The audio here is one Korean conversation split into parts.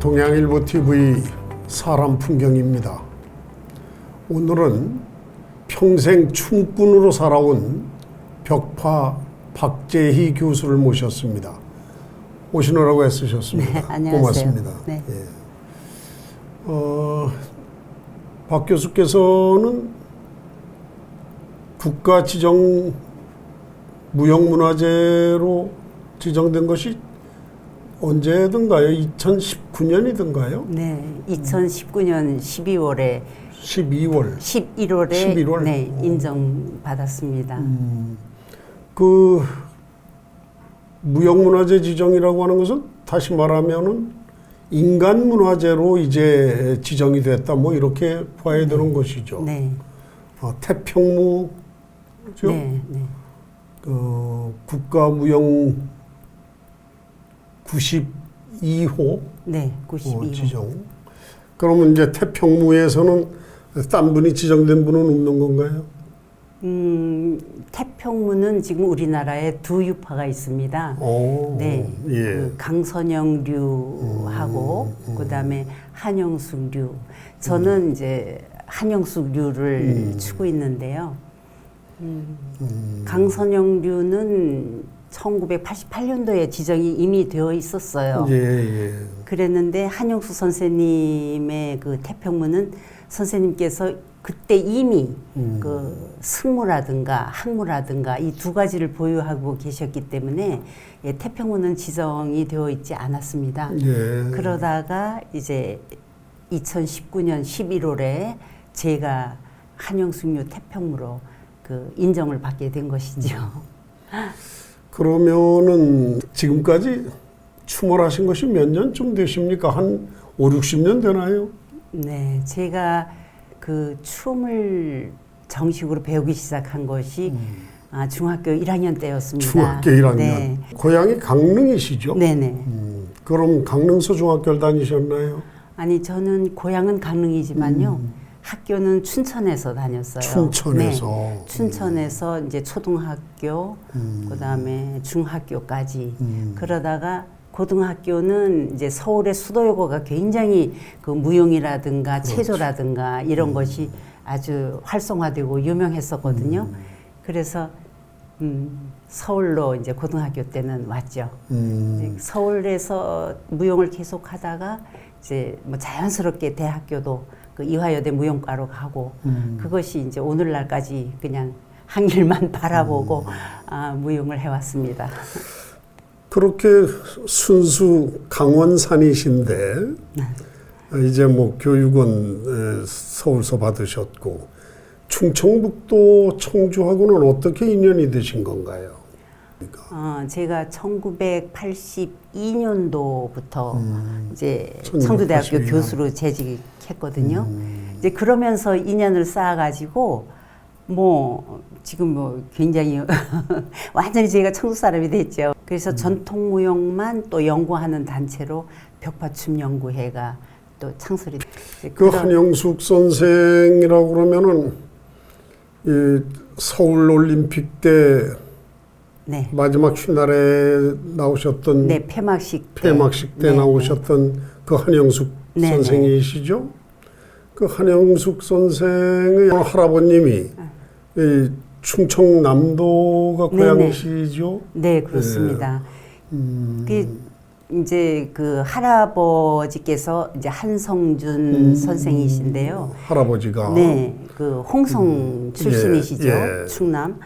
동양일보 TV 사람 풍경입니다. 오늘은 평생 춤꾼으로 살아온 벽파 박재희 교수를 모셨습니다. 오시느라고 애쓰셨습니다. 네, 안녕하세요. 고맙습니다. 네. 예. 박 교수께서는 국가지정 무형문화재로 지정된 것이 언제든가요? 2019년이든가요? 네, 2019년 12월에 11월에 네, 인정받았습니다. 그 무형문화재 지정이라고 하는 것은 다시 말하면은 인간문화재로 이제 지정이 됐다, 뭐 이렇게 봐야 되는 것이죠. 네. 태평무죠? 네, 네. 국가무형 92호 네, 92호. 지정. 그러면 이제 태평무에서는 딴 분이 지정된 분은 없는 건가요? 태평무는 지금 우리나라에 두 유파가 있습니다. 오, 네, 예. 그 강선영류하고 그다음에 한영숙류. 저는 이제 한영숙류를 추고 있는데요. 강선영류는 1988년도에 지정이 이미 되어 있었어요. 예, 예. 그랬는데 한영숙 선생님의 그 태평무는 선생님께서 그때 이미 그 승무라든가 항무라든가 이 두 가지를 보유하고 계셨기 때문에 예, 태평무는 지정이 되어 있지 않았습니다. 예. 그러다가 이제 2019년 11월에 제가 한영숙류 태평무로 그 인정을 받게 된 것이죠. 그러면은 지금까지 춤을 하신 것이 몇 년쯤 되십니까? 한 5, 60년 되나요? 네, 제가 그 춤을 정식으로 배우기 시작한 것이 중학교 1학년 때였습니다. 중학교 1학년. 네. 고향이 강릉이시죠? 네네. 그럼 강릉서 중학교를 다니셨나요? 아니, 저는 고향은 강릉이지만요. 학교는 춘천에서 다녔어요. 춘천에서. 네. 춘천에서 이제 초등학교, 그다음에 중학교까지. 그러다가 고등학교는 이제 서울의 수도여고가 굉장히 그 무용이라든가 그렇죠. 체조라든가 이런 것이 아주 활성화되고 유명했었거든요. 그래서 서울로 이제 고등학교 때는 왔죠. 이제 서울에서 무용을 계속하다가 이제 뭐 자연스럽게 대학교도 그 이화여대 무용과로 가고 그것이 이제 오늘날까지 그냥 한 길만 바라보고 무용을 해왔습니다. 그렇게 순수 강원산이신데 이제 뭐 교육은 서울서 받으셨고 충청북도 청주하고는 어떻게 인연이 되신 건가요? 제가 1982년도부터 이제 청주대학교 교수로 재직했거든요. 이제 그러면서 인연을 쌓아가지고 뭐 지금 뭐 굉장히 완전히 제가 청주 사람이 됐죠. 그래서 전통무용만 또 연구하는 단체로 벽파춤연구회가 또 창설이 됐어요. 그 한영숙 선생이라고 그러면은 이 서울 올림픽 때 네. 마지막 휘날에 나오셨던 네, 폐막식 때 네, 나오셨던 그 한영숙 네, 선생이시죠? 그 한영숙 선생의 할아버님이 이 충청남도가 고향이시죠? 네, 그렇습니다. 그 이제 그 할아버지께서 이제 한성준 선생이신데요. 할아버지가 네, 그 홍성 출신이시죠. 예. 충남.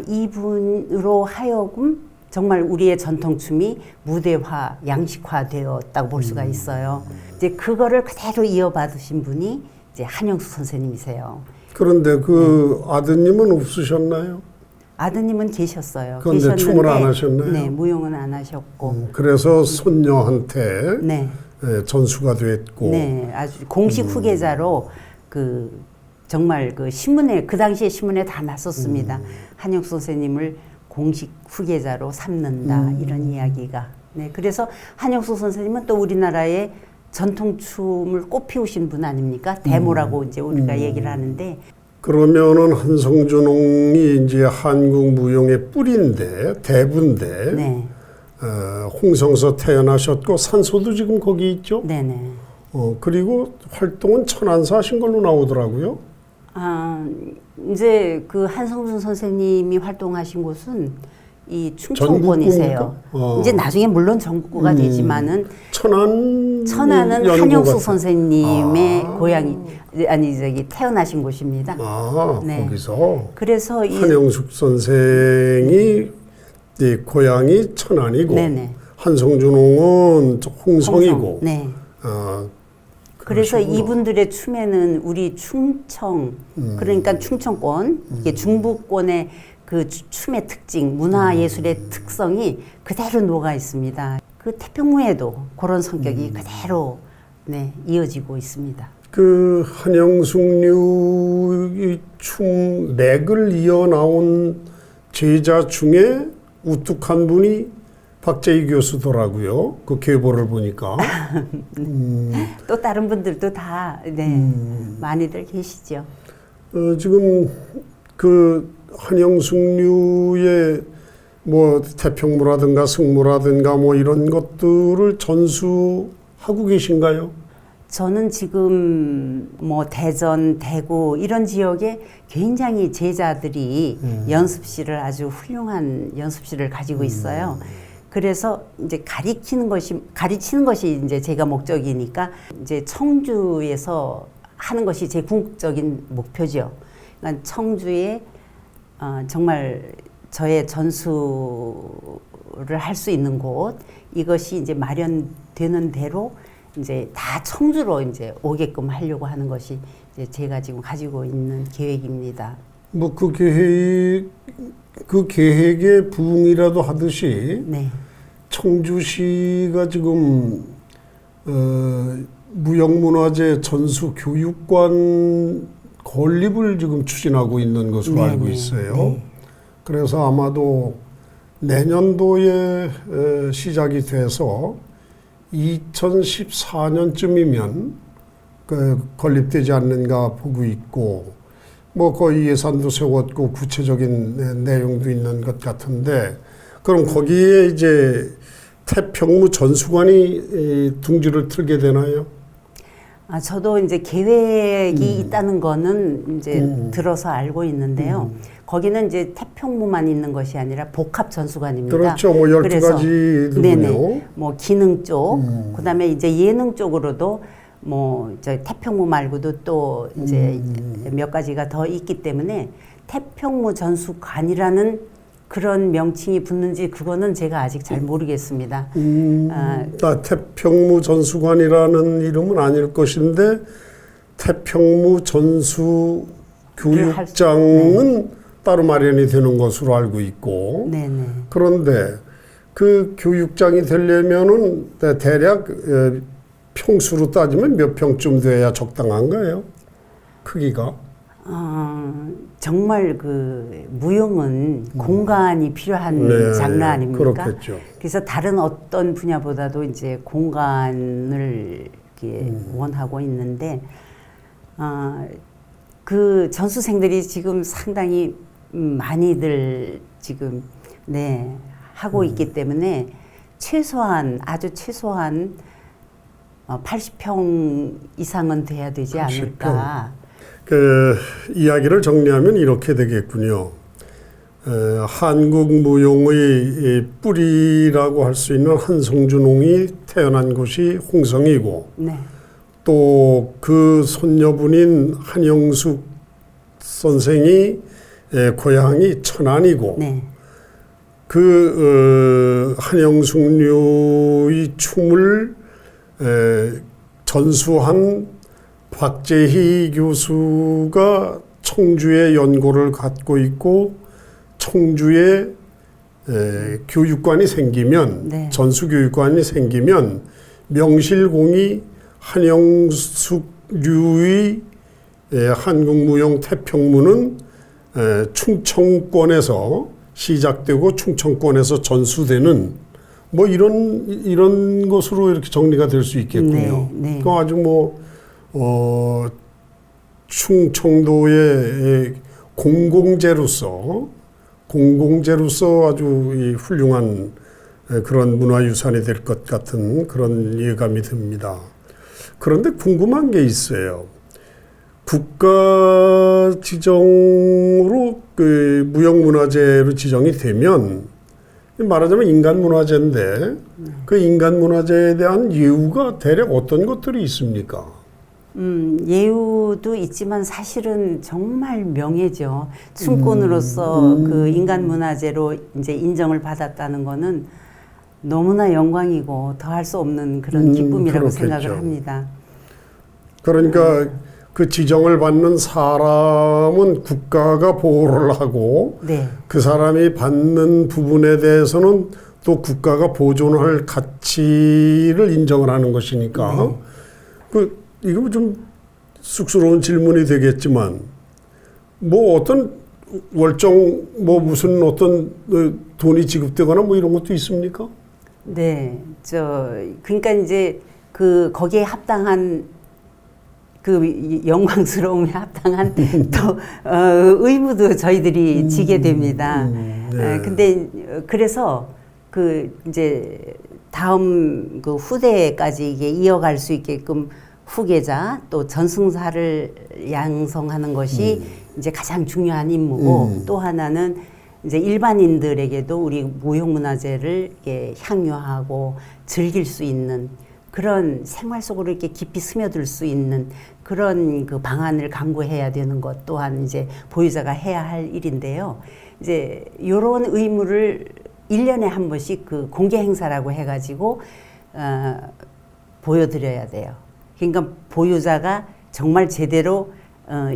이분으로 하여금 정말 우리의 전통춤이 무대화, 양식화되었다고 볼 수가 있어요. 이제 그거를 그대로 이어받으신 분이 이제 한영숙 선생님이세요. 그런데 그 아드님은 없으셨나요? 아드님은 계셨어요. 그런데 춤을 안 하셨나요? 네, 무용은 안 하셨고. 그래서 손녀한테 네. 전수가 됐고. 네, 아주 공식 후계자로 그 정말 그 신문에 그 당시에 신문에 다 났었습니다. 한영숙 선생님을 공식 후계자로 삼는다 이런 이야기가. 네, 그래서 한영숙 선생님은 또 우리나라의 전통춤을 꽃피우신 분 아닙니까? 대모라고 이제 우리가 얘기를 하는데. 그러면은 한성준홍이 이제 한국 무용의 뿌리인데 대부인데 네. 홍성서 태어나셨고 산소도 지금 거기 있죠. 네네. 그리고 활동은 천안사 하신 걸로 나오더라고요. 이제 그 한성준 선생님이 활동하신 곳은 이 충청권이세요. 이제 나중에 물론 전국구가 되지만은 천안은 한영숙 선생님의 고향이 아니 저기 태어나신 곳입니다. 네. 거기서 그래서 한영숙 선생이 고향이 천안이고 네네. 한성준홍은 홍성이고. 네. 그래서 이분들의 춤에는 우리 충청 그러니까 충청권 이게 중부권의 그 춤의 특징, 문화예술의 특성이 그대로 녹아 있습니다. 그 태평무에도 그런 성격이 그대로 이어지고 있습니다. 그 한영숙류의 춤 맥을 이어 나온 제자 중에 우뚝한 분이 박재희 교수더라고요. 그 계보를 보니까. 또 다른 분들도 다 많이들 계시죠. 지금 그 한영숙류의 뭐 태평무라든가 승무라든가 뭐 이런 것들을 전수하고 계신가요? 저는 지금 뭐 대전, 대구 이런 지역에 굉장히 제자들이 연습실을 아주 훌륭한 연습실을 가지고 있어요. 그래서 이제 가르치는 것이 이제 제가 목적이니까 이제 청주에서 하는 것이 제 궁극적인 목표죠. 그러니까 청주에 정말 저의 전수를 할 수 있는 곳 이것이 이제 마련되는 대로 이제 다 청주로 이제 오게끔 하려고 하는 것이 이제 제가 지금 가지고 있는 계획입니다. 뭐 그 계획의 부응이라도 하듯이 청주시가 지금 무형문화재 전수 교육관 건립을 지금 추진하고 있는 것으로 알고 있어요. 그래서 아마도 내년도에 시작이 돼서 2014년쯤이면 건립되지 않는가 보고 있고 뭐 거의 예산도 세웠고 구체적인 내용도 있는 것 같은데 그럼 거기에 이제 태평무 전수관이 둥지를 틀게 되나요? 저도 이제 계획이 있다는 거는 이제 들어서 알고 있는데요. 거기는 이제 태평무만 있는 것이 아니라 복합 전수관입니다. 그렇죠. 뭐 12가지군요. 뭐 기능 쪽, 그다음에 이제 예능 쪽으로도 뭐 저 태평무 말고도 또 이제 몇 가지가 더 있기 때문에 태평무 전수관이라는 그런 명칭이 붙는지 그거는 제가 아직 잘 모르겠습니다. 태평무 전수관이라는 이름은 아닐 것인데 태평무 전수 교육장은 따로 마련이 되는 것으로 알고 있고 그런데 그 교육장이 되려면은 대략 평수로 따지면 몇 평쯤 돼야 적당한가요? 크기가? 정말 그 무용은 공간이 필요한 장르 아닙니까? 그렇겠죠. 그래서 다른 어떤 분야보다도 이제 공간을 이렇게 원하고 있는데 그 전수생들이 지금 상당히 많이들 지금 하고 있기 때문에 아주 최소한 80평 이상은 돼야 되지 80평. 않을까. 그 이야기를 정리하면 이렇게 되겠군요. 한국 무용의 뿌리라고 할 수 있는 한성준홍이 태어난 곳이 홍성이고 또 그 손녀분인 한영숙 선생이 고향이 천안이고 그 한영숙류의 춤을 전수한 박재희 교수가 청주에 연고를 갖고 있고 청주에 교육관이 생기면 전수교육관이 생기면 명실공히 한영숙류의 한국무용 태평무는 충청권에서 시작되고 충청권에서 전수되는 뭐 이런 것으로 이렇게 정리가 될 수 있겠군요. 그 아주 뭐 충청도의 공공재로서 아주 이 훌륭한 그런 문화유산이 될 것 같은 그런 예감이 듭니다. 그런데 궁금한 게 있어요. 국가 지정으로 그 무형문화재로 지정이 되면 말하자면 인간문화재인데 그 인간문화재에 대한 예우가 대략 어떤 것들이 있습니까? 예우도 있지만 사실은 정말 명예죠. 춘권으로서 그 인간문화재로 이제 인정을 받았다는 거는 너무나 영광이고 더할 수 없는 그런 기쁨이라고 그렇겠죠. 생각을 합니다. 그러니까 그 지정을 받는 사람은 국가가 보호를 하고 네. 그 사람이 받는 부분에 대해서는 또 국가가 보존할 가치를 인정을 하는 것이니까 이거 좀 쑥스러운 질문이 되겠지만 뭐 어떤 월정 뭐 무슨 어떤 돈이 지급되거나 뭐 이런 것도 있습니까? 네. 그러니까 이제 그 거기에 합당한 그 영광스러움에 합당한 또 의무도 저희들이 지게 됩니다. 네. 근데 그래서 그 이제 다음 그 후대까지 이게 이어갈 수 있게끔 후계자 또 전승사를 양성하는 것이 이제 가장 중요한 임무고 또 하나는 이제 일반인들에게도 우리 무형문화재를 이렇게 향유하고 즐길 수 있는 그런 생활 속으로 이렇게 깊이 스며들 수 있는 그런 그 방안을 강구해야 되는 것 또한 이제 보유자가 해야 할 일인데요. 이제 요런 의무를 1년에 한 번씩 그 공개 행사라고 해가지고 보여드려야 돼요. 그러니까 보유자가 정말 제대로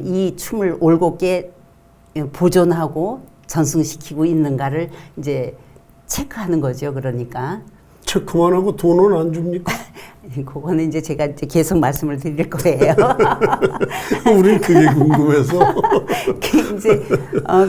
이 춤을 올곧게 보존하고 전승시키고 있는가를 이제 체크하는 거죠. 그러니까. 체크만 하고 돈은 안 줍니까? 그거는 이제 제가 이제 계속 말씀을 드릴 거예요. 우린 그게 궁금해서. 이제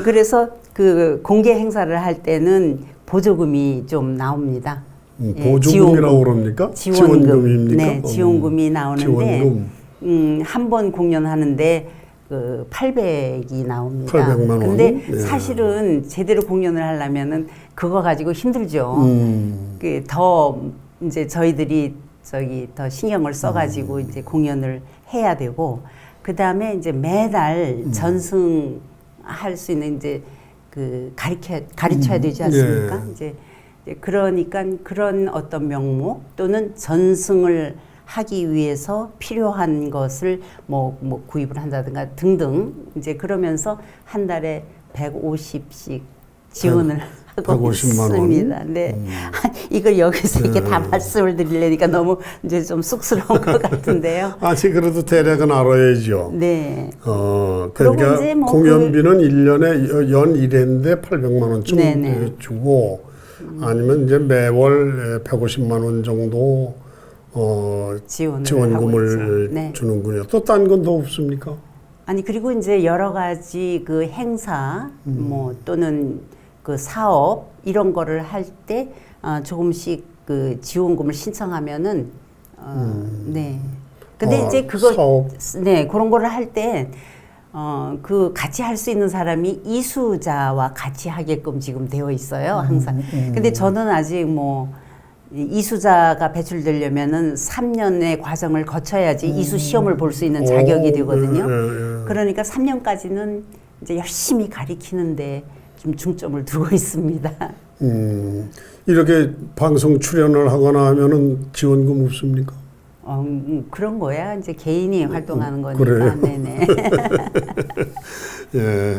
그래서 그 공개 행사를 할 때는 보조금이 좀 나옵니다. 보조금이라고 그럽니까? 지원금입니까? 네, 지원금이 나오는데 지원금. 한 번 공연하는데 그 800이 나옵니다. 800만 원. 근데 네. 사실은 제대로 공연을 하려면은 그거 가지고 힘들죠. 그 더 이제 저희들이 더 신경을 써가지고 이제 공연을 해야 되고 그 다음에 이제 매달 전승할 수 있는 이제 그 가르쳐야 되지 않습니까? 예. 이제 그러니까 그런 어떤 명목 또는 전승을 하기 위해서 필요한 것을 뭐 구입을 한다든가 등등 이제 그러면서 한 달에 150씩 지원을 하고 150만 원. 있습니다. 네. 이걸 여기서 이렇게 다 말씀을 드리려니까 너무 이제 좀 쑥스러운 것 같은데요. 아직 그래도 대략은 알아야죠. 네. 그러니까 이제 뭐 공연비는 1년에 연 1회인데 800만 원쯤 네네. 주고 아니면 이제 매월 150만 원 정도 지원금을 네. 주는군요. 또 딴 건 더 없습니까? 아니 그리고 이제 여러 가지 그 행사 뭐 또는 그 사업 이런 거를 할 때 조금씩 그 지원금을 신청하면은 네. 근데 이제 그거 사업. 네 그런 거를 할 때 그 같이 할 수 있는 사람이 이수자와 같이 하게끔 지금 되어 있어요 항상. 근데 저는 아직 뭐 이수자가 배출되려면은 3년의 과정을 거쳐야지 이수 시험을 볼 수 있는 자격이 되거든요. 그러니까 3년까지는 이제 열심히 가리키는데 좀 중점을 두고 있습니다. 이렇게 방송 출연을 하거나 하면은 지원금 없습니까? 그런 거야 이제 개인이 활동하는 거니까. 그래요? 네네. 예.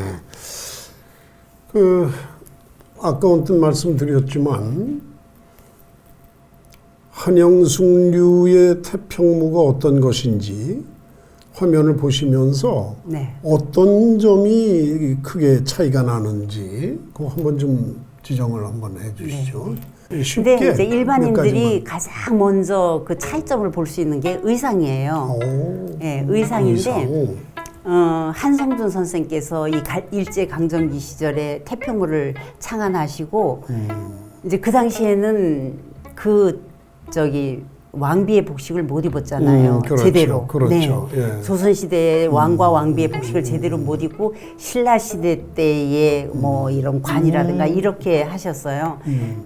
아까 언뜻 말씀드렸지만 한영숙류의 태평무가 어떤 것인지 화면을 보시면서 네. 어떤 점이 크게 차이가 나는지 그거 한번 좀 지정을 한번 해주시죠. 쉽게 근데 이제 몇 일반인들이 가지만. 가장 먼저 그 차이점을 볼 수 있는 게 의상이에요. 네, 의상인데 의상. 한성준 선생께서 이 일제 강점기 시절에 태평무를 창안하시고 이제 그 당시에는 왕비의 복식을 못 입었잖아요. 그렇죠, 제대로. 그렇죠. 네. 예. 조선시대의 왕과 왕비의 복식을 제대로 못 입고 신라시대 때의 뭐 이런 관이라든가 이렇게 하셨어요.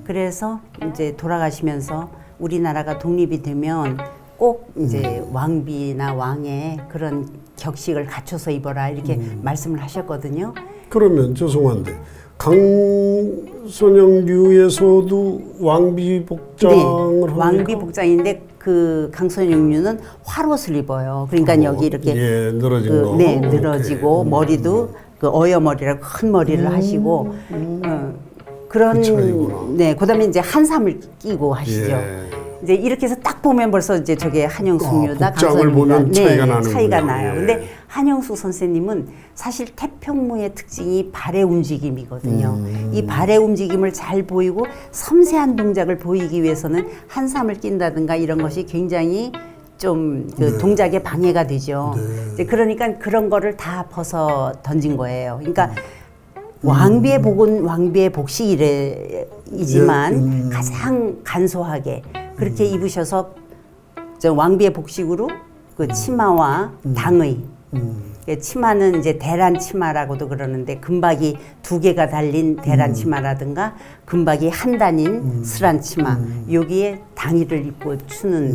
그래서 이제 돌아가시면서 우리나라가 독립이 되면 꼭 이제 왕비나 왕의 그런 격식을 갖춰서 입어라 이렇게 말씀을 하셨거든요. 그러면 죄송한데 강선영류에서도 왕비 복장을 합니까? 왕비 복장인데 그 강선영류는 화롯을 입어요. 그러니까 여기 이렇게 늘어진 그, 거. 네, 늘어지고 머리도 그 어여머리라고 큰 머리를 하시고 그런 그 차이구나. 네, 그다음에 이제 한삼을 끼고 하시죠. 예. 이제 이렇게 해서 딱 보면 벌써 이제 저게 한영숙류다, 복장을 보면 차이가 나는군요. 차이가 나요. 예. 근데 한영숙 선생님은 사실 태평무의 특징이 발의 움직임이거든요. 이 발의 움직임을 잘 보이고 섬세한 동작을 보이기 위해서는 한삼을 낀다든가 이런 것이 굉장히 좀 그 동작에 방해가 되죠. 이제 그러니까 그런 거를 다 벗어 던진 거예요. 그러니까 왕비의 복은 왕비의 복식이지만 가장 간소하게 그렇게 입으셔서 저 왕비의 복식으로 그 치마와 당의 치마는 이제 대란 치마라고도 그러는데 금박이 2개가 달린 대란 치마라든가 금박이 한 단인 스란 치마 여기에 당의를 입고 추는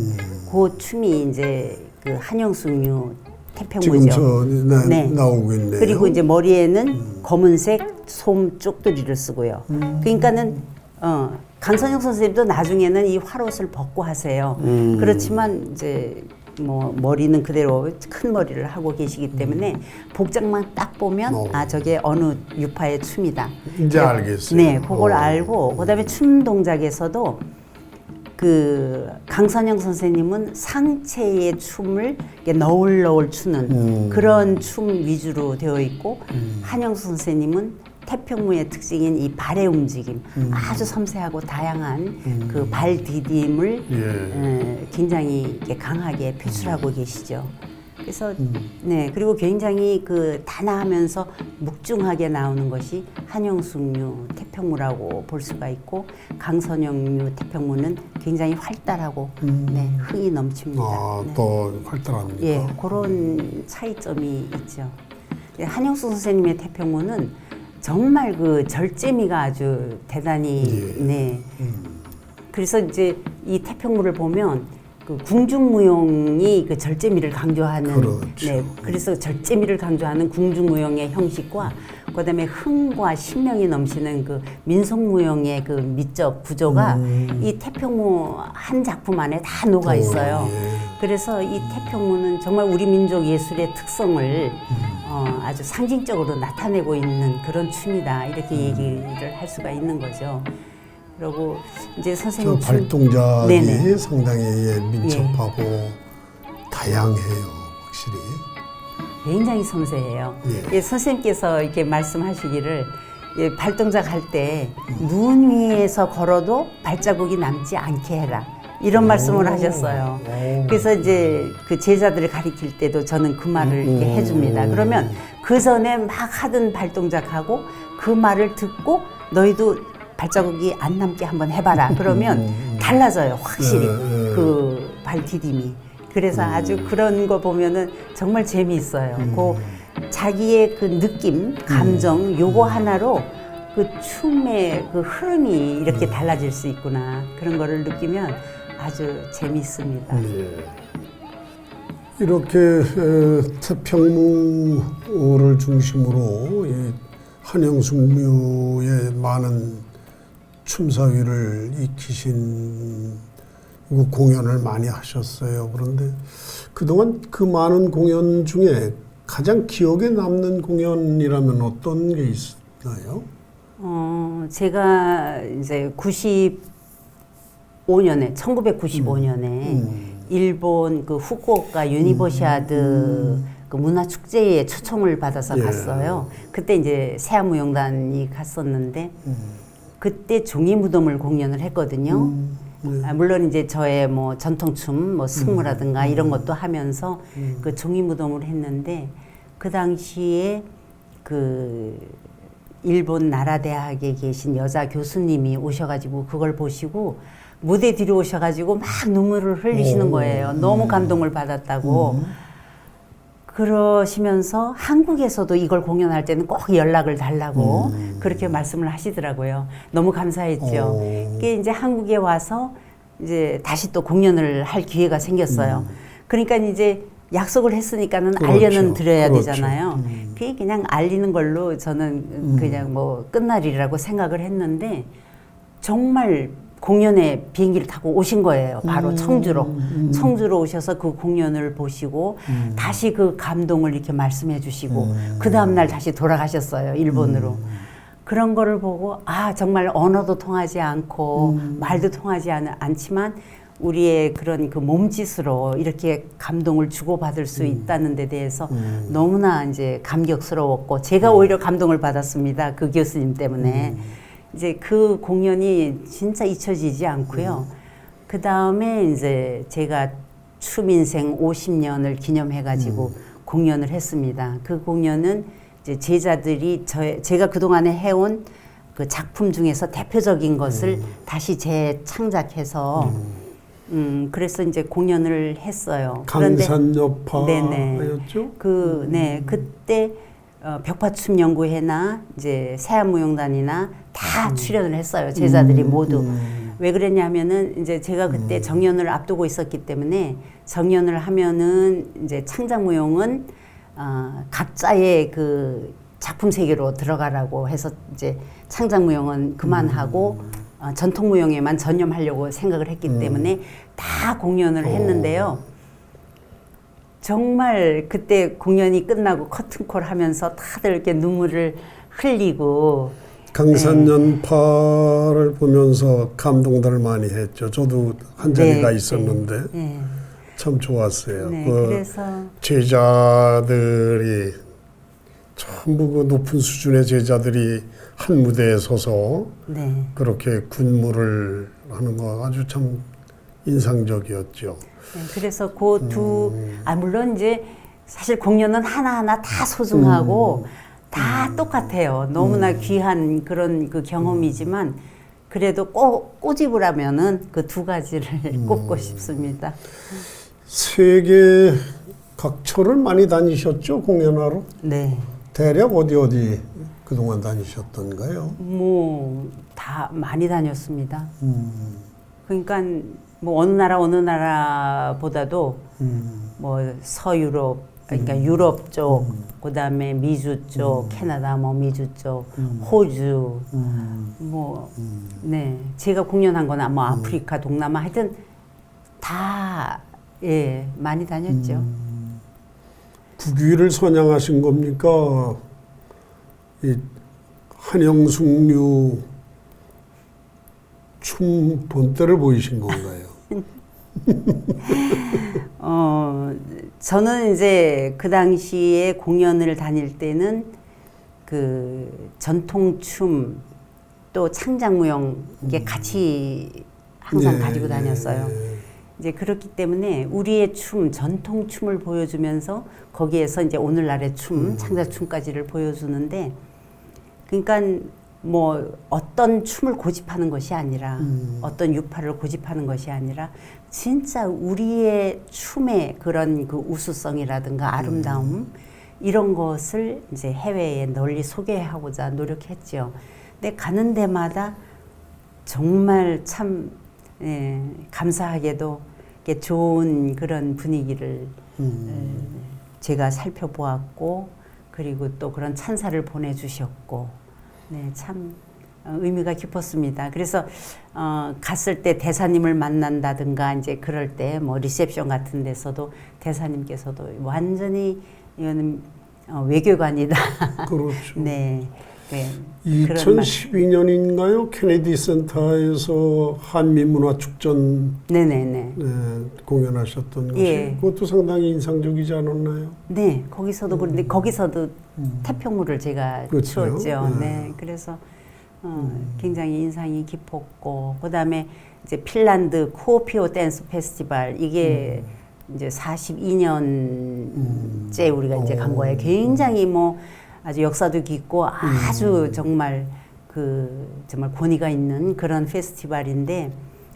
그 춤이 이제 그 한영숙류 태평무죠. 지금 나오고 있네요. 그리고 이제 머리에는 검은색 솜 쪽두리를 쓰고요. 그러니까는 강선영 선생님도 나중에는 이 화롯을 벗고 하세요. 그렇지만 이제 뭐 머리는 그대로 큰 머리를 하고 계시기 때문에 복장만 딱 보면 아 저게 어느 유파의 춤이다. 이제 알겠어요. 네, 그걸 알고 그다음에 춤 동작에서도 그 강선영 선생님은 상체의 춤을 이렇게 너울너울 추는 그런 춤 위주로 되어 있고 한영수 선생님은 태평무의 특징인 이 발의 움직임 아주 섬세하고 다양한 그 발 디딤을 굉장히 이렇게 강하게 표출하고 계시죠. 그래서 네 그리고 굉장히 그 단아하면서 묵중하게 나오는 것이 한영숙류 태평무라고 볼 수가 있고 강선영류 태평무는 굉장히 활달하고 네 흥이 넘칩니다. 아, 네. 더 활달합니까? 예, 그런 차이점이 있죠. 한영숙 선생님의 태평무는 정말 그 절제미가 아주 대단히 네. 그래서 이제 이 태평무를 보면 그 궁중무용이 그 절제미를 강조하는 그렇죠. 네. 그래서 절제미를 강조하는 궁중무용의 형식과 그다음에 흥과 신명이 넘치는 그 민속무용의 그 미적 구조가 이 태평무 한 작품 안에 다 녹아 있어요. 그래서 이 태평무는 정말 우리 민족 예술의 특성을 아주 상징적으로 나타내고 있는 그런 춤이다 이렇게 얘기를 할 수가 있는 거죠. 그리고 이제 선생님 저 발동작이 네네. 상당히 민첩하고 다양해요, 확실히. 굉장히 섬세해요. 예, 선생님께서 이렇게 말씀하시기를 예, 발동작 할 때 눈 위에서 걸어도 발자국이 남지 않게 해라. 이런 말씀을 하셨어요. 그래서 이제 그 제자들을 가리킬 때도 저는 그 말을 이렇게 해줍니다. 그러면 그 전에 막 하던 발동작하고 그 말을 듣고 너희도 발자국이 안 남게 한번 해봐라. 그러면 달라져요, 확실히 그 발 디딤이. 그래서 아주 그런 거 보면은 정말 재미있어요. 그 자기의 그 느낌, 감정 요거 하나로 그 춤의 그 흐름이 이렇게 달라질 수 있구나. 그런 거를 느끼면 아주 재미있습니다. 이렇게 태평무를 중심으로 이 한영숙류의 많은 춤사위를 익히신 그 공연을 많이 하셨어요. 그런데 그동안 그 많은 공연 중에 가장 기억에 남는 공연이라면 어떤 게 있나요? 제가 이제 1995년에 일본 그 후쿠오카 유니버시아드 그 문화 축제에 초청을 받아서 갔어요. 그때 이제 세아무용단이 갔었는데 그때 종이 무덤을 공연을 했거든요. 물론 이제 저의 뭐 전통춤, 뭐 승무라든가 이런 것도 하면서 그 종이 무덤을 했는데 그 당시에 그 일본 나라대학에 계신 여자 교수님이 오셔가지고 그걸 보시고 무대 뒤로 오셔가지고 막 눈물을 흘리시는 거예요. 너무 감동을 받았다고. 그러시면서 한국에서도 이걸 공연할 때는 꼭 연락을 달라고 그렇게 말씀을 하시더라고요. 너무 감사했죠. 그게 이제 한국에 와서 이제 다시 또 공연을 할 기회가 생겼어요. 그러니까 이제 약속을 했으니까는 그렇죠. 알려는 드려야 그렇죠. 되잖아요. 그게 그냥 알리는 걸로 저는 그냥 뭐 끝날 일이라고 생각을 했는데 정말 공연에 비행기를 타고 오신 거예요. 바로 청주로. 청주로 오셔서 그 공연을 보시고 다시 그 감동을 이렇게 말씀해 주시고 그 다음날 다시 돌아가셨어요. 일본으로. 그런 거를 보고 아 정말 언어도 통하지 않고 말도 통하지 않지만 우리의 그런 그 몸짓으로 이렇게 감동을 주고받을 수 있다는 데 대해서 너무나 이제 감격스러웠고 제가 오히려 감동을 받았습니다. 그 교수님 때문에. 이제 그 공연이 진짜 잊혀지지 않고요. 그 다음에 이제 제가 춤인생 50년을 기념해가지고 공연을 했습니다. 그 공연은 이제 제자들이 제가 그동안에 해온 그 작품 중에서 대표적인 것을 다시 재창작해서 그래서 이제 공연을 했어요. 강산여파였죠? 그때 벽파춤 연구회나 이제 세안무용단이나 다 출연을 했어요. 제자들이 모두. 왜 그랬냐면은 이제 제가 그때 정년을 앞두고 있었기 때문에 정년을 하면은 이제 창작무용은 각자의 그 작품 세계로 들어가라고 해서 이제 창작무용은 그만하고 전통무용에만 전념하려고 생각을 했기 때문에 다 공연을 했는데요. 정말 그때 공연이 끝나고 커튼콜 하면서 다들 이렇게 눈물을 흘리고 강산연파를 보면서 감동들 많이 했죠. 저도 한 자리가 있었는데 참 좋았어요. 그래서 제자들이 전부 그 높은 수준의 제자들이 한 무대에 서서 그렇게 군무를 하는 거 아주 참 인상적이었죠. 그래서 그 물론 이제 사실 공연은 하나하나 다 소중하고 다 똑같아요. 너무나 귀한 그런 그 경험이지만 그래도 꼭 꼬집으라면은 그 두 가지를 꼽고 싶습니다. 세계 각처를 많이 다니셨죠, 공연하러? 네. 대략 어디 그동안 다니셨던가요? 뭐 다 많이 다녔습니다. 그러니까 뭐 어느 나라보다도 뭐 서유럽, 그러니까 유럽 쪽, 그다음에 미주 쪽, 캐나다 뭐 미주 쪽, 호주, 제가 공연한 거나 뭐 아프리카, 동남아 하여튼 다 많이 다녔죠. 국위를 선양하신 겁니까? 이 한영숙류 춤 본때를 보이신 건가요? 저는 이제 그 당시에 공연을 다닐 때는 그 전통춤 또 창작무용 이게 같이 항상 가지고 다녔어요. 이제 그렇기 때문에 우리의 춤, 전통춤을 보여주면서 거기에서 이제 오늘날의 춤, 창작춤까지를 보여주는데 그러니까 뭐 어떤 춤을 고집하는 것이 아니라 어떤 유파를 고집하는 것이 아니라 진짜 우리의 춤의 그런 그 우수성이라든가 아름다움 이런 것을 이제 해외에 널리 소개하고자 노력했죠. 근데 가는 데마다 정말 참 감사하게도 이렇게 좋은 그런 분위기를 제가 살펴보았고 그리고 또 그런 찬사를 보내주셨고 참 의미가 깊었습니다. 그래서 갔을 때 대사님을 만난다든가 이제 그럴 때 뭐 리셉션 같은 데서도 대사님께서도 완전히 이거는 외교관이다. 그렇죠. 네. 2012년인가요? 케네디 센터에서 한미문화축전 공연하셨던 것이 그것도 상당히 인상적이지 않았나요? 네, 거기서도 그런데 거기서도 태평무를 제가 추었죠. 네, 그래서 굉장히 인상이 깊었고 그다음에 이제 핀란드 쿠오피오 댄스 페스티벌 이게 이제 42년째 우리가 이제 간 거예요. 굉장히 뭐 아주 역사도 깊고 아주 정말 정말 권위가 있는 그런 페스티벌인데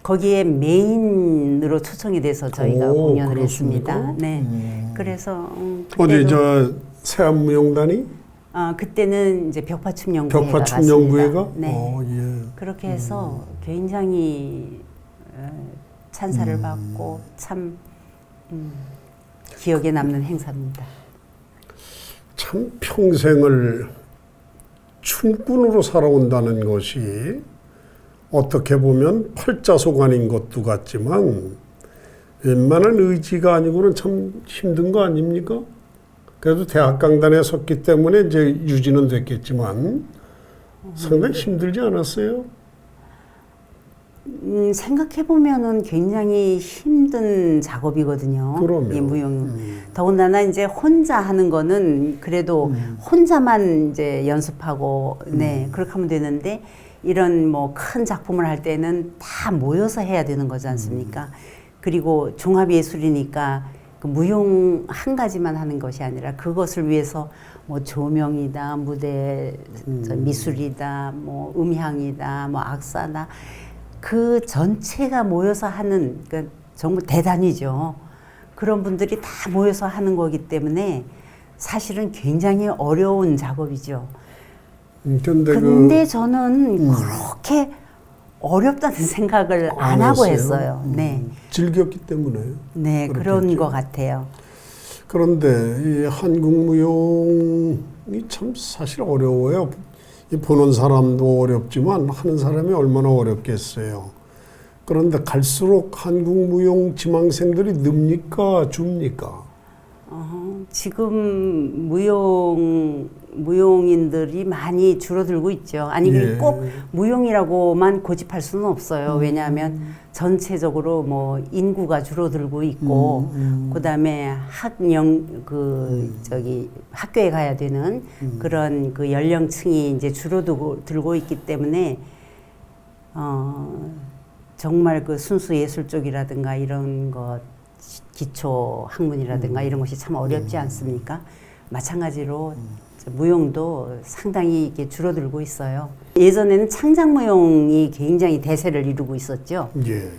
거기에 메인으로 초청이 돼서 저희가 오, 공연을 그렇습니까? 했습니다. 네. 그래서 어디 그때도 저 세안무용단이 그때는 이제 벽파춤연구회가 벽파춤연구회가 갔습니다. 네. 예. 그렇게 해서 굉장히 찬사를 받고 참 기억에 남는 행사입니다. 참 평생을 춤꾼으로 살아온다는 것이 어떻게 보면 팔자소관인 것도 같지만 웬만한 의지가 아니고는 참 힘든 거 아닙니까? 그래도 대학 강단에 섰기 때문에 이제 유지는 됐겠지만 상당히 힘들지 않았어요? 생각해보면은 굉장히 힘든 작업이거든요. 그럼요. 이 무용. 더군다나 이제 혼자 하는 거는 그래도 혼자만 이제 연습하고, 네, 그렇게 하면 되는데, 이런 뭐 큰 작품을 할 때는 다 모여서 해야 되는 거지 않습니까? 그리고 종합예술이니까 그 무용 한 가지만 하는 것이 아니라 그것을 위해서 뭐 조명이다, 무대 미술이다, 뭐 음향이다, 뭐 악사다, 그 전체가 모여서 하는, 그러니까 정말 대단히죠. 그런 분들이 다 모여서 하는 거기 때문에 사실은 굉장히 어려운 작업이죠. 근데 저는 그렇게 어렵다는 생각을 안 하고 했어요. 네. 즐겼기 때문에. 네, 그런 것 같아요. 그런데 이 한국 무용이 참 사실 어려워요. 이 보는 사람도 어렵지만 하는 사람이 얼마나 어렵겠어요. 그런데 갈수록 한국 무용 지망생들이 늡니까 줍니까? 지금 무용인들이 많이 줄어들고 있죠. 아니, 예. 꼭 무용이라고만 고집할 수는 없어요. 왜냐하면 전체적으로 뭐 인구가 줄어들고 있고, 그 다음에 학교에 가야 되는 그런 그 연령층이 이제 줄어들고 있기 때문에, 정말 그 순수 예술 쪽이라든가 이런 것, 기초 학문이라든가 이런 것이 참 어렵지 않습니까? 마찬가지로 무용도 상당히 이게 줄어들고 있어요. 예전에는 창작무용이 굉장히 대세를 이루고 있었죠. 예.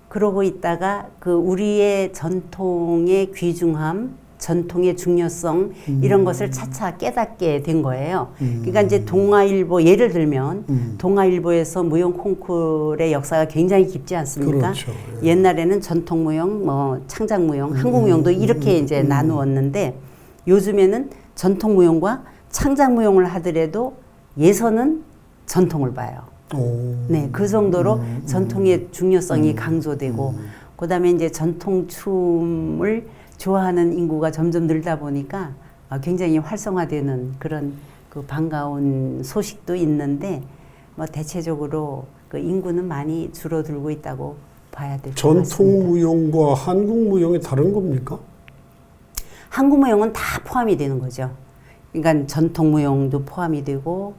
그러고 있다가 그 우리의 전통의 귀중함, 전통의 중요성 이런 것을 차차 깨닫게 된 거예요. 그러니까 이제 동아일보 예를 들면 동아일보에서 무용 콩쿠르의 역사가 굉장히 깊지 않습니까? 그렇죠. 예. 옛날에는 전통 무용, 뭐 창작 무용, 한국 무용도 이렇게 이제 나누었는데 요즘에는 전통 무용과 창작 무용을 하더라도 예선은 전통을 봐요. 네, 그 정도로 전통의 중요성이 강조되고 그다음에 이제 전통 춤을 좋아하는 인구가 점점 늘다 보니까 굉장히 활성화되는 그런 그 반가운 소식도 있는데 뭐 대체적으로 그 인구는 많이 줄어들고 있다고 봐야 될 것 같습니다. 전통 무용과 한국 무용이 다른 겁니까? 한국 무용은 다 포함이 되는 거죠. 그러니까 전통 무용도 포함이 되고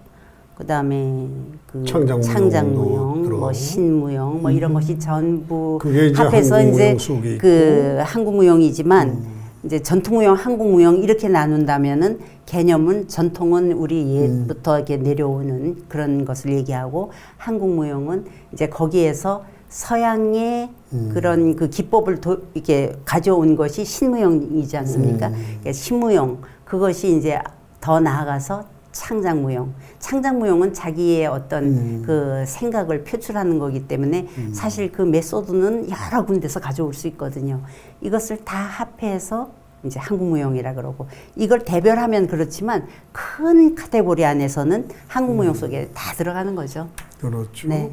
그다음에 그 창작 무용, 뭐 신무용, 뭐 이런 것이 전부 합해서 이제 그 한국 무용이지만 이제 전통 무용, 한국 무용 이렇게 나눈다면은 개념은 전통은 우리 옛부터 이렇게 내려오는 그런 것을 얘기하고 한국 무용은 이제 거기에서 서양의 그런 그 기법을 이렇게 가져온 것이 신무용이지 않습니까? 그러니까 신무용 그것이 이제 더 나아가서 창작무용. 창작무용은 자기의 어떤 그 생각을 표출하는 거기 때문에 사실 그 메소드는 여러 군데서 가져올 수 있거든요. 이것을 다 합해서 이제 한국무용이라 그러고 이걸 대별하면 그렇지만 큰 카테고리 안에서는 한국무용 속에 다 들어가는 거죠. 그렇죠. 네.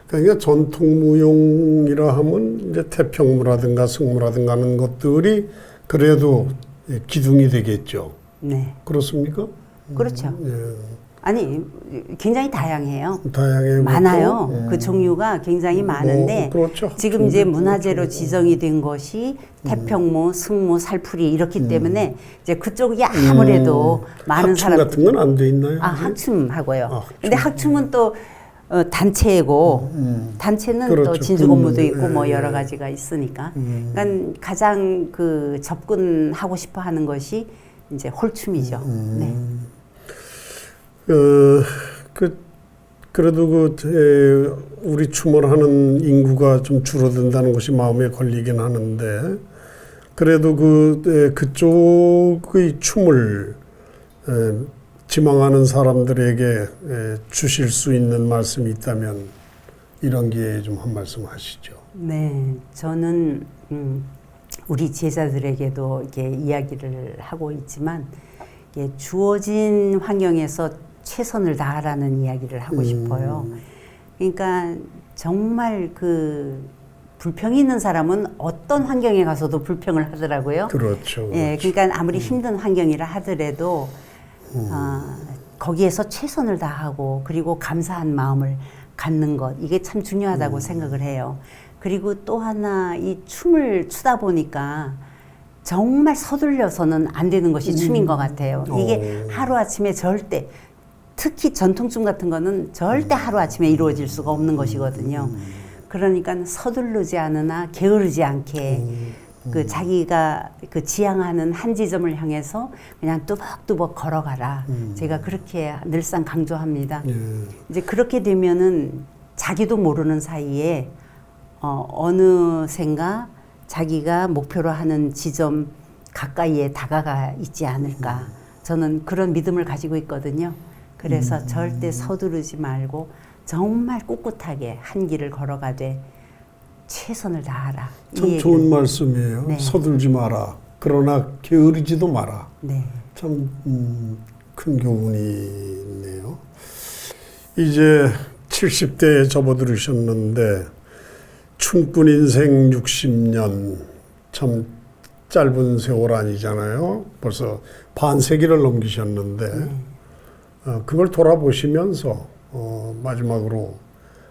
그러니까 전통무용이라 하면 이제 태평무라든가 승무라든가 하는 것들이 그래도 기둥이 되겠죠. 네. 그렇습니까? 그렇죠. 예. 아니 굉장히 다양해요. 다양해 많아요. 그 종류가 굉장히 많은데 그렇죠. 지금 이제 문화재로 지정이 된 것이 태평무, 승무, 살풀이 이렇기 때문에 이제 그쪽이 아무래도 많은 사람 같은 건 안 돼 있나요? 학춤 하고요. 근데 학춤은 또 단체고 단체는 그렇죠. 또 진주건무도 있고 뭐 여러 가지가 있으니까. 그러니까 가장 그 접근하고 싶어 하는 것이 이제 홀춤이죠. 네. 그래도 우리 춤을 하는 인구가 좀 줄어든다는 것이 마음에 걸리긴 하는데 그래도 그쪽의 춤을 지망하는 사람들에게 주실 수 있는 말씀이 있다면 이런 기회에 좀 한 말씀 하시죠. 네, 저는 우리 제자들에게도 이렇게 이야기를 하고 있지만 주어진 환경에서 최선을 다하라는 이야기를 하고 싶어요. 그러니까 정말 불평이 있는 사람은 어떤 환경에 가서도 불평을 하더라고요. 그렇죠. 예, 그러니까 아무리 힘든 환경이라 하더라도 거기에서 최선을 다하고 그리고 감사한 마음을 갖는 것 이게 참 중요하다고 생각을 해요. 그리고 또 하나 이 춤을 추다 보니까 정말 서둘려서는 안 되는 것이 춤인 것 같아요. 이게 하루아침에 절대 특히 전통춤 같은 거는 절대 하루아침에 이루어질 수가 없는 것이거든요. 그러니까 서두르지 않으나 게으르지 않게 자기가 지향하는 한 지점을 향해서 그냥 뚜벅뚜벅 걸어가라. 제가 그렇게 늘상 강조합니다. 이제 그렇게 되면은 자기도 모르는 사이에 어느샌가 자기가 목표로 하는 지점 가까이에 다가가 있지 않을까. 저는 그런 믿음을 가지고 있거든요. 그래서 절대 서두르지 말고 정말 꿋꿋하게 한 길을 걸어가되 최선을 다하라. 참 좋은 말씀이에요. 네. 서둘지 마라. 그러나 게으르지도 마라. 네. 참 큰 교훈이 있네요. 이제 70대에 접어들으셨는데 춤꾼 인생 60년 참 짧은 세월 아니잖아요. 벌써 반세기를 넘기셨는데 그걸 돌아보시면서 마지막으로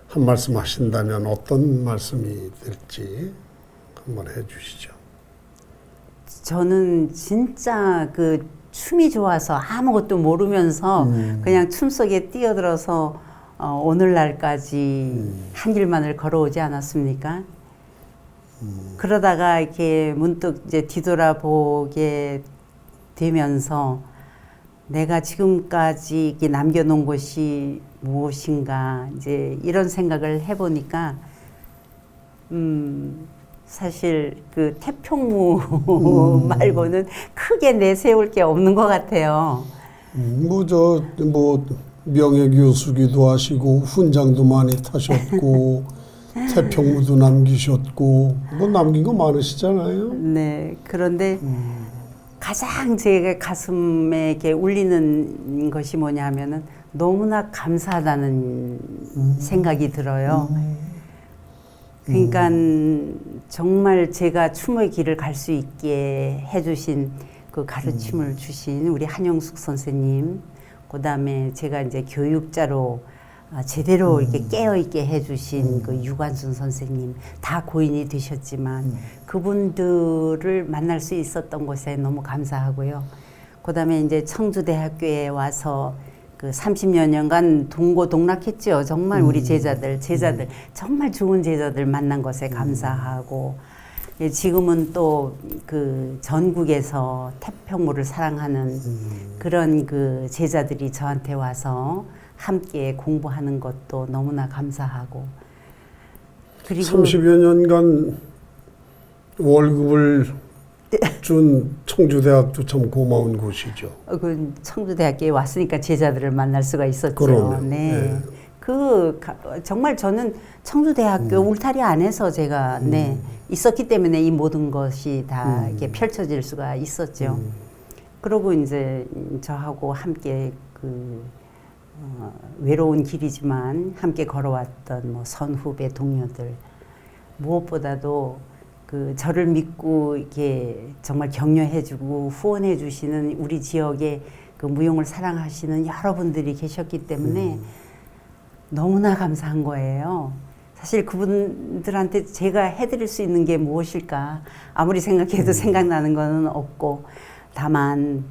한 말씀 하신다면 어떤 말씀이 될지 한번 해주시죠. 저는 진짜 춤이 좋아서 아무것도 모르면서 그냥 춤 속에 뛰어들어서 오늘날까지 한 길만을 걸어오지 않았습니까? 그러다가 이렇게 문득 이제 뒤돌아보게 되면서 내가 지금까지 이렇게 남겨놓은 것이 무엇인가 이제 이런 생각을 해보니까 사실 태평무 말고는 크게 내세울 게 없는 것 같아요. 명예교수기도 하시고 훈장도 많이 타셨고 태평무도 남기셨고 남긴 거 많으시잖아요. 네, 그런데 가장 제 가슴에 이렇게 울리는 것이 뭐냐면은 너무나 감사하다는 생각이 들어요. 그러니까 정말 제가 춤의 길을 갈 수 있게 해주신 가르침을 주신 우리 한영숙 선생님, 그다음에 제가 이제 교육자로 제대로 이렇게 깨어있게 해주신 유관순 선생님, 다 고인이 되셨지만 그분들을 만날 수 있었던 것에 너무 감사하고요. 그다음에 이제 청주대학교에 와서 30여 년간 동고동락했죠. 정말 우리 제자들 정말 좋은 제자들 만난 것에 감사하고 지금은 또 전국에서 태평무를 사랑하는 그런 제자들이 저한테 와서 함께 공부하는 것도 너무나 감사하고 그리고 30여 년간 월급을 준 청주대학도 참 고마운 곳이죠. 청주대학교에 왔으니까 제자들을 만날 수가 있었죠. 그럼요. 네. 정말 저는 청주대학교 울타리 안에서 제가 있었기 때문에 이 모든 것이 다 이렇게 펼쳐질 수가 있었죠. 그러고 이제 저하고 함께 외로운 길이지만 함께 걸어왔던 선후배 동료들 무엇보다도 저를 믿고 이렇게 정말 격려해주고 후원해주시는 우리 지역의 무용을 사랑하시는 여러분들이 계셨기 때문에 너무나 감사한 거예요. 사실 그분들한테 제가 해드릴 수 있는 게 무엇일까 아무리 생각해도 생각나는 거는 없고 다만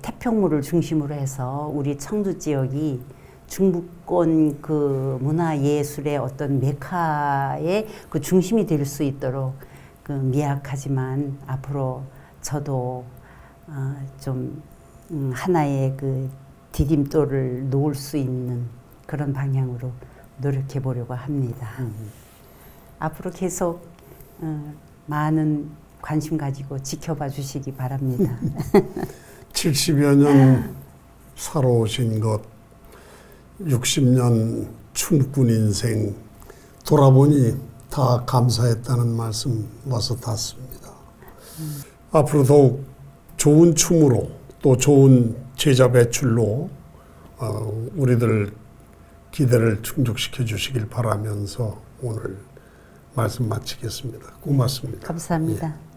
태평무를 중심으로 해서 우리 청주 지역이 중부권 문화예술의 어떤 메카의 중심이 될 수 있도록 미약하지만 앞으로 저도 좀 하나의 디딤돌을 놓을 수 있는 그런 방향으로 노력해 보려고 합니다. 앞으로 계속 많은 관심 가지고 지켜봐 주시기 바랍니다. 70여 년 살아오신 것, 60년 춤꾼 인생 돌아보니 다 감사했다는 말씀 와서 닿습니다. 앞으로 더욱 좋은 춤으로 또 좋은 제자 배출로 우리들 기대를 충족시켜 주시길 바라면서 오늘 말씀 마치겠습니다. 고맙습니다. 감사합니다. 예.